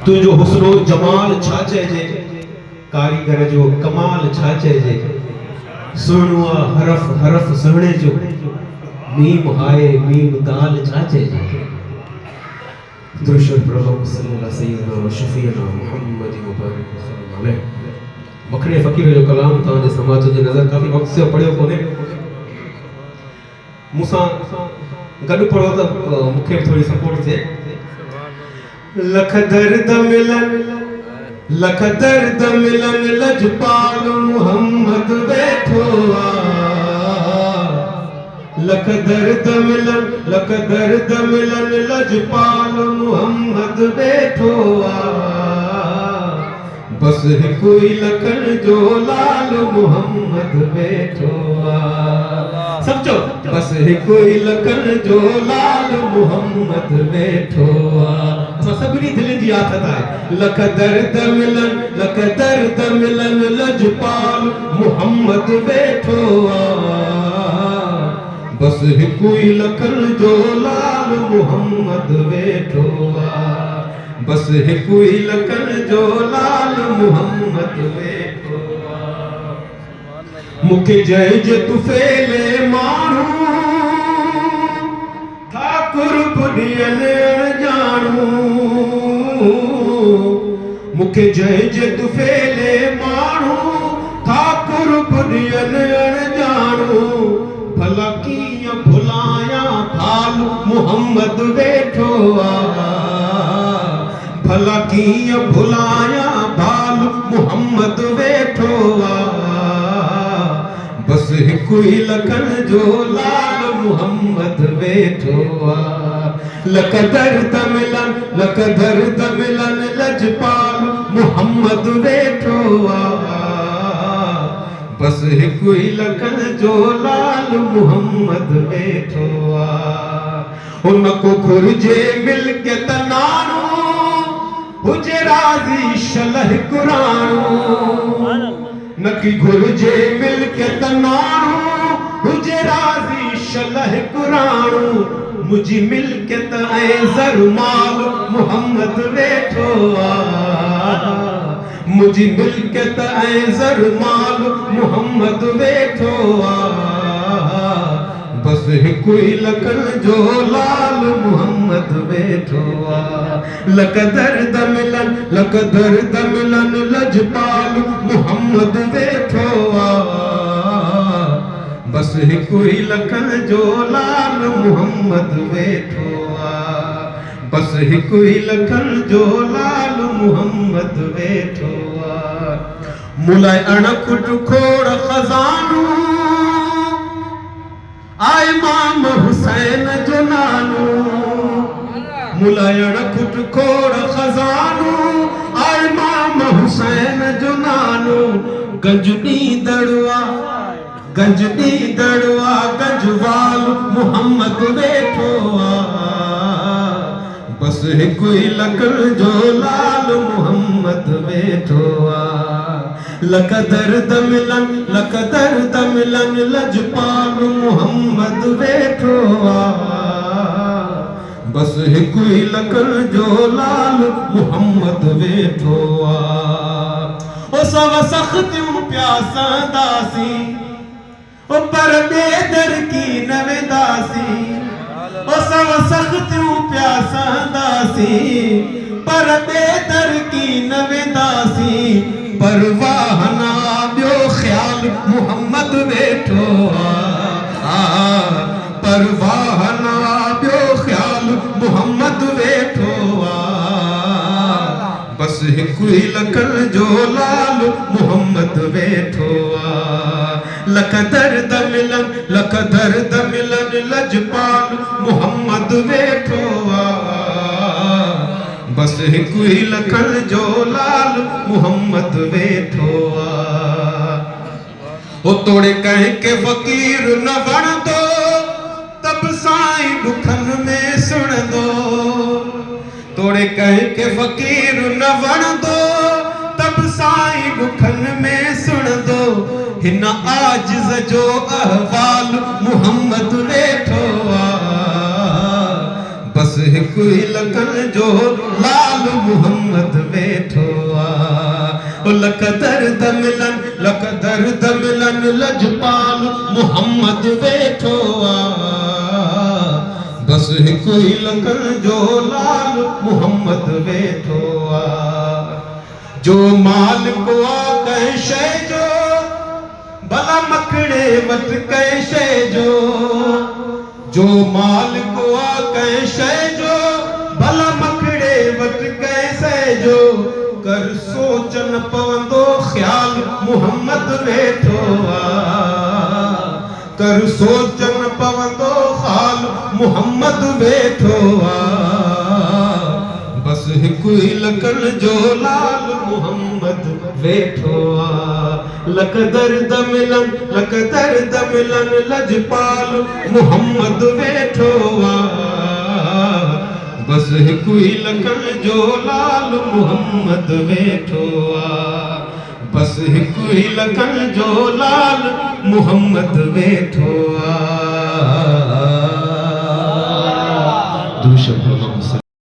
तुझो हुस्नो जमाल छा चइजे, कारीगर जो कमाल छा चइजे, सुहिणो आ हरफ हरफ सुहिणे जो, मीम हाय मीम दाल छा चइजे। दुरूद प्रभु सल्लल्लाहु सय्यदना व शफीअना मुहम्मद मुबारक सल्लल्लाहु अलैहि। मखणे फ़कीर जो कलाम तव्हांजे समाज जे नज़र काफ़ी वक़्त से पढ़ियो कोन्हे, मूंसां गॾु पढ़ो त मूंखे थोड़ी सपोर्ट थिए। लख दर्द मिलन लजपाल मुहम्मद वेठो आ, लख दर्द मिलन लजपाल मुहम्मद वेठो आ, बस हिकु ई लखन जो लाल मुहम्मद वेठो आ। सब चो बस हिकु ई लखन जो लाल मुहम्मद वेठो आ। असां सभिनी दिलि जी आदत आहे, लख दर्द मिलन लजपाल मुहम्मद वेठो आ, बस हिकु ई लखन जो लाल मुहम्मद वेठो आ, बस हिकु ई लखन जो लाल मुहम्मद वेठो आ। मूंखे जंहिंजे तुफ़ेले माण्हू ठाकुर पुॾियनि ॼाणू, मूंखे जंहिंजे तुफ़ेले माण्हू ठाकुर पुॾियनि ॼाणू, भला कीअं भुलायां फाल मुहम्मद वेठो आ, भला कीअं भुलायां बाल मुहम्मद वेठो आ, बस हिकु ई लखन जो लाल मुहम्मद वेठो आ। लख दर्द मिलन लजपाल मुहम्मद वेठो आ, बस हिकु ई लखन जो लाल मुहम्मद वेठो आ। उनको घुर्जे मिल्कियत नाणो, हुजे राज़ी शलह कुराणो, नकी घुर्जे मिल्कियत नाणो, हुजे राज़ी शलह कुराणो, मुझी मिल्कियत ऐं ज़रमाल मुहम्मद वेठो आ, मुझी मिल्कियत ऐं ज़रमाल मुहम्मद वेठो आ, बस हिकु ई लखन जो लाल मुहम्मद वेठो आ। लख दर्द मिलन लजपाल मुहम्मद वेठो आ, बस हिकु ई लखन जो लाल मुहम्मद वेठो आ, बस हिकु ई लखन जो लाल मुहम्मद वेठो आ। मुलाए अणकुट खोड़ खजानो, आ इमाम हुसैन जो नानो, मुलाए अणकुट खोड़ खजानो, आ इमाम हुसैन जो नानो, गंजनी दड़वा गंजवाल मुहम्मद वेठो आ, बस हिकु ई लखन जो लाल मुहम्मद वेठो आ। लख दर्द मिलन लजपाल मुहम्मद वेठो आ, बस हिकु ई लखन जो लाल मुहम्मद वेठो आ। ओ सव सख्तियूं प्यासंदासी, ओ पर बेदर की न वेंदासी, ओ सव सख्तियूं प्यासंदासी, पर बेदर की न वेंदासी, परवाह ना ॿियो ख़्याल मुहम्मद वेठो आ, परवाह ना ॿियो ख़्याल मुहम्मद वेठो आ, बस हिकु ई लखन जो लाल मुहम्मद वेठो आ। लख दर्द मिलन लजपाल मुहम्मद वेठो आ, बस हिकु ई लखन जो लाल मुहम्मद वेठो आ। ओ तोड़े कंहिं के फ़कीर न वणंदो, तब साईं दुखन में सुणंदो, तोड़े कंहिं के फ़कीर न वणंदो, तब साईं दुखन में सुणंदो, हिन आजिज़ जो अहवाल मुहम्मद वेठो आ, बस हिकु ई लखन जो लाल मुहम्मद लख दर्द मिलन, लख दर्द मिलन लजपाल मुहम्मद वेठो बस हिकु ही लखन जो लाल मुहम्मद वेठो जो मालिक कंहिं शइ जो भला मखणे वट कंहिं शइ जो मालिक कंहिं शइ जो भला मखणे वट कंहिं शइ जो कर सोचन पवंदो ख्याल मुहम्मद वेठो कर सोचन पवंदो ख्याल मुहम्मद वेठो बस हिकु ही लखन जो लाल मुहम्मद वेठो लख दर्द मिलन, लख दर्द मिलन लजपाल मुहम्मद वेठो बस हिकु ही लखन जो लाल मुहम्मद वेठो बस हिकु ही लखन जो लाल मुहम्मद वेठो